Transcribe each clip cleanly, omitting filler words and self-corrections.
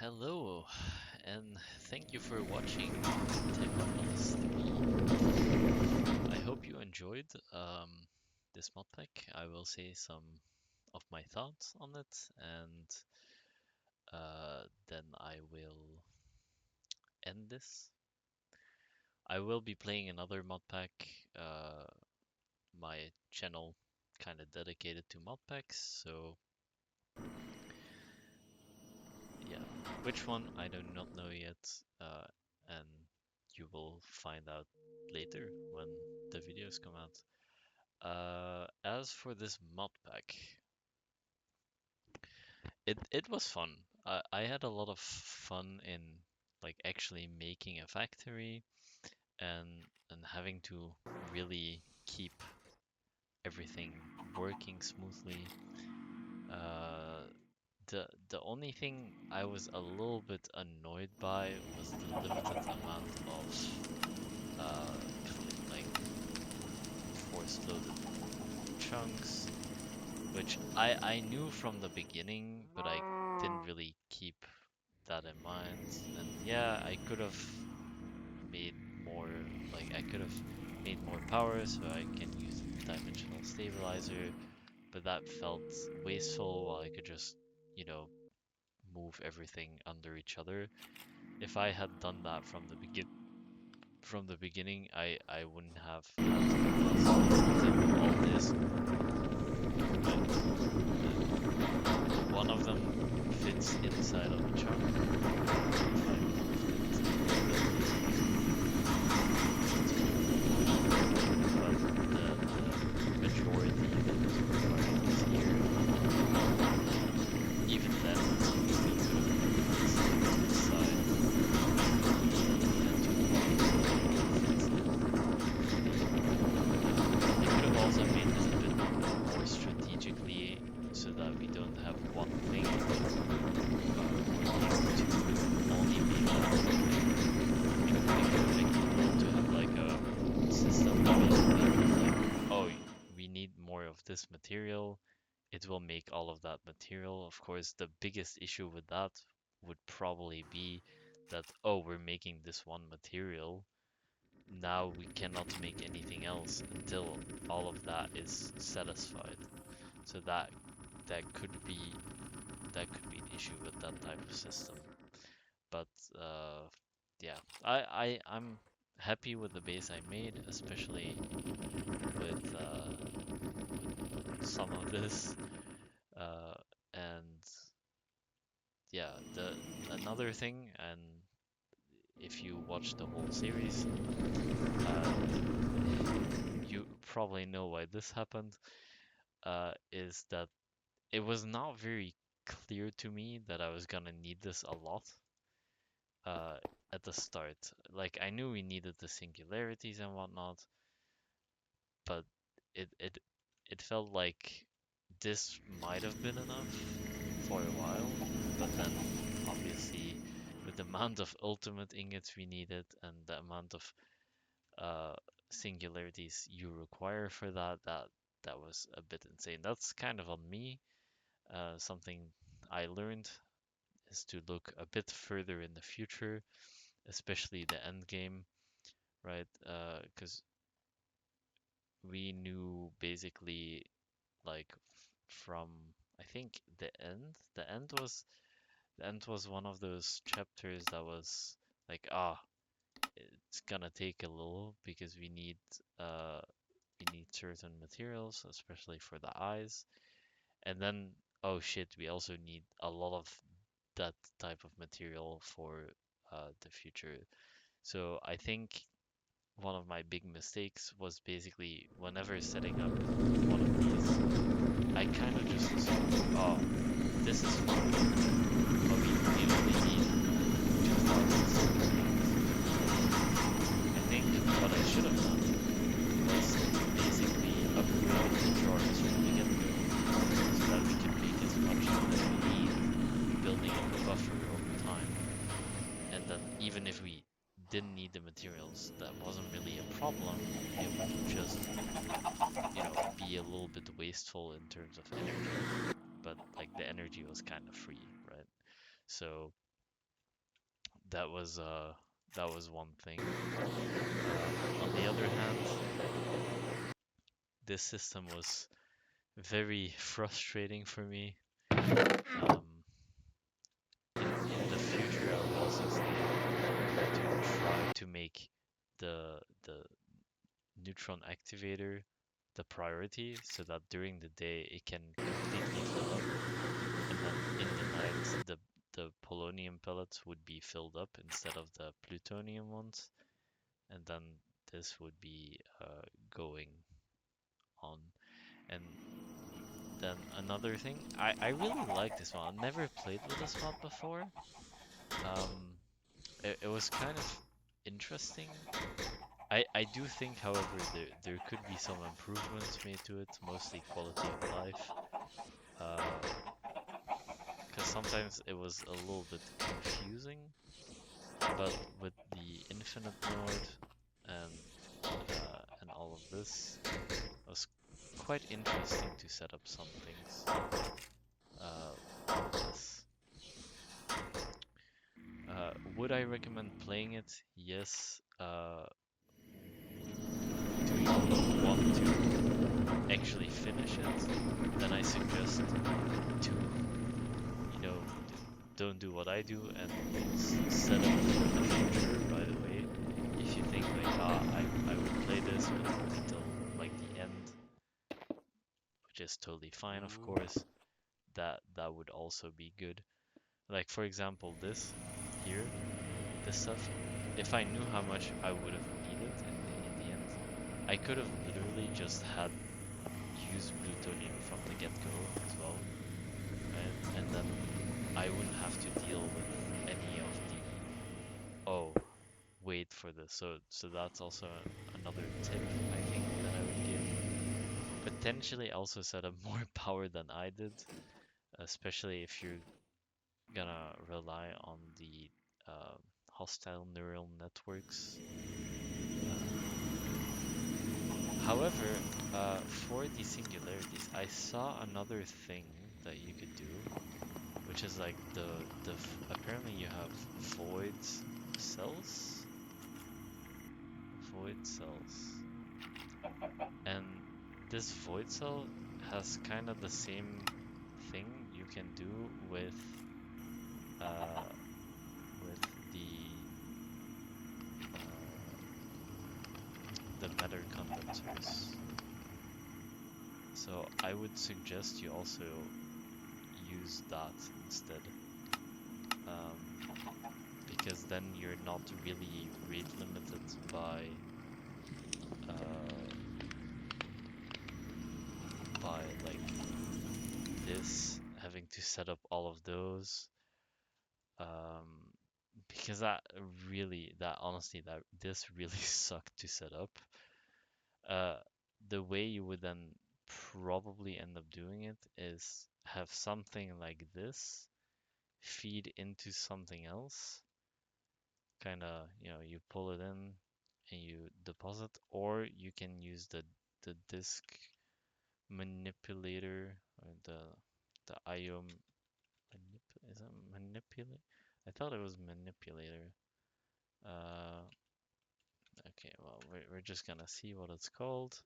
Hello, and thank you for watching Techopolis 3. I hope you enjoyed this mod pack. I will say some of my thoughts on it, and then I will end this. I will be playing another mod pack. My channel kind of dedicated to mod packs, so yeah. Which one I do not know yet, and you will find out later when the videos come out. As for this mod pack, it was fun. I had a lot of fun in like actually making a factory and having to really keep everything working smoothly. Uh, the only thing I was a little bit annoyed by was the limited amount of like force loaded chunks, which I knew from the beginning, but I didn't really keep that in mind. And yeah, I could have made more, like I could have made more power so I can use dimensional stabilizer, but that felt wasteful while I could just, you know, move everything under each other. If I had done that from the beginning, I wouldn't have had to do this. For example, all this, one of them fits inside of a chunk. If I moved it a little bit, but the majority of it is here. Even then, we could have moved this side. They could have also made this a bit more strategically so that we don't have one thing working to only be to have like a system that basically like, oh, we need more of this material. It will make all of that material. Of course, the biggest issue with that would probably be that, oh, we're making this one material. Now we cannot make anything else until all of that is satisfied. So that could be an issue with that type of system. But yeah, I'm happy with the base I made, especially with some of this. And yeah, the another thing, and if you watch the whole series, you probably know why this happened. Is that it was not very clear to me that I was gonna need this a lot uh, at the start. Like I knew we needed the singularities and whatnot, but it it it felt like this might have been enough for a while, but then obviously with the amount of ultimate ingots we needed and the amount of uh, singularities you require for that was a bit insane. That's kind of on me. Something I learned is to look a bit further in the future, especially the end game, right? Because we knew basically like from I think the end was one of those chapters that was like it's gonna take a little because uh we need certain materials, especially for the eyes. And then, oh shit, we also need a lot of that type of material for the future. So I think one of my big mistakes was basically whenever setting up one of these, I kind of just assumed, oh, this is fine, but we only need 2,000. I think what I should have done was basically upgrade the drawers from the get-go so that we can make as much as we need, building up a buffer over time. And then even if we didn't need the materials, that wasn't really a problem. It would just, be a little bit wasteful in terms of energy. But like the energy was kind of free, right? So that was one thing. On the other hand, this system was very frustrating for me. Um, in the future, I would also say to try to make the neutron activator the priority, so that during the day it can completely fill up, and then in the night the polonium pellets would be filled up instead of the plutonium ones, and then this would be going on. And then another thing, I really like this mod. I've never played with this mod before. Um, it was kind of interesting. I do think, however, there could be some improvements made to it, mostly quality of life. Because sometimes it was a little bit confusing, but with the infinite mode and and all of this, it was quite interesting to set up some things with this. Would I recommend playing it? Yes. Do you want to actually finish it? Then I suggest to, don't do what I do and set up for the future right away. If you think like, I would play this until like the end, which is totally fine, of course, that would also be good. Like for example, this here, this stuff. If I knew how much I would have needed in the end, I could have literally just had used plutonium from the get-go as well, right? And then I wouldn't have to deal with any of the, oh, wait for this. So that's also another tip I think that I would give. Potentially also set up more power than I did, especially if you're gonna rely on the uh, hostile neural networks. However, for the singularities, I saw another thing that you could do, which is like apparently you have void cells, void cells, and this void cell has kind of the same thing you can do with uh, the matter conductors. So I would suggest you also use that instead, because then you're not really rate limited by like this, having to set up all of those, because that this really sucked to set up. The way you would then probably end up doing it is have something like this feed into something else, kind of, you pull it in and you deposit, or you can use the disk manipulator, or the IO is it manipulate? I thought it was manipulator. Uh, okay, well, we're just gonna see what it's called.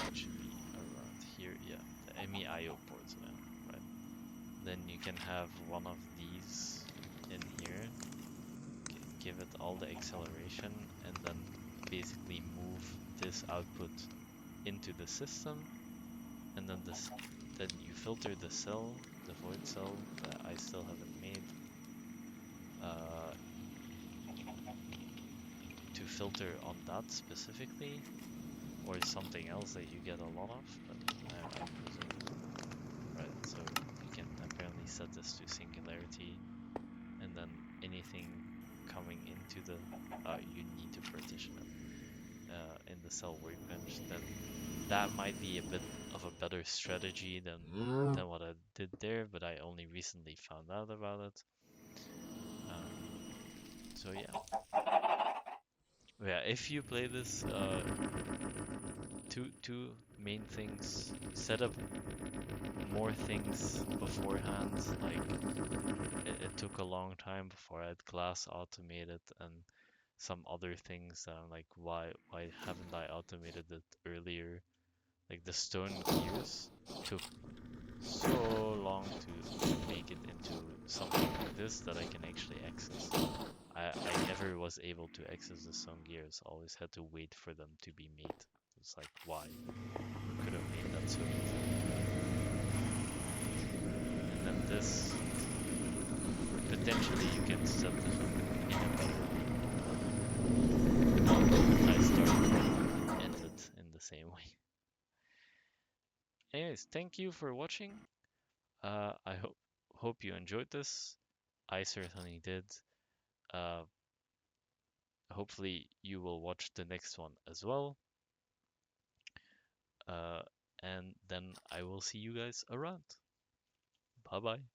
It should be around here. Yeah, the MEIO ports, right? Then you can have one of these in here, give it all the acceleration, and then basically move this output into the system, and then you filter the cell, the void cell that I still haven't made, to filter on that specifically, or something else that you get a lot of, but I presume, right? So you can apparently set this to singularity, and then anything coming into the, you need to partition it in the cell workbench, then that might be a bit of a better strategy than what I did there, but I only recently found out about it. So yeah. Yeah, if you play this, two main things. Set up more things beforehand. Like it took a long time before I had glass automated and some other things that I'm like, why haven't I automated it earlier? Like the stone gears took so long to make it into something like this that I can actually access. I never was able to access the stone gears. Always had to wait for them to be made. It's like, why? Could have made that so easy. And then this, potentially you can set this up in a better way. But I started and ended in the same way. Anyways, thank you for watching. I hope you enjoyed this. I certainly did. Uh, Hopefully you will watch the next one as well. Uh, and then I will see you guys around. Bye bye.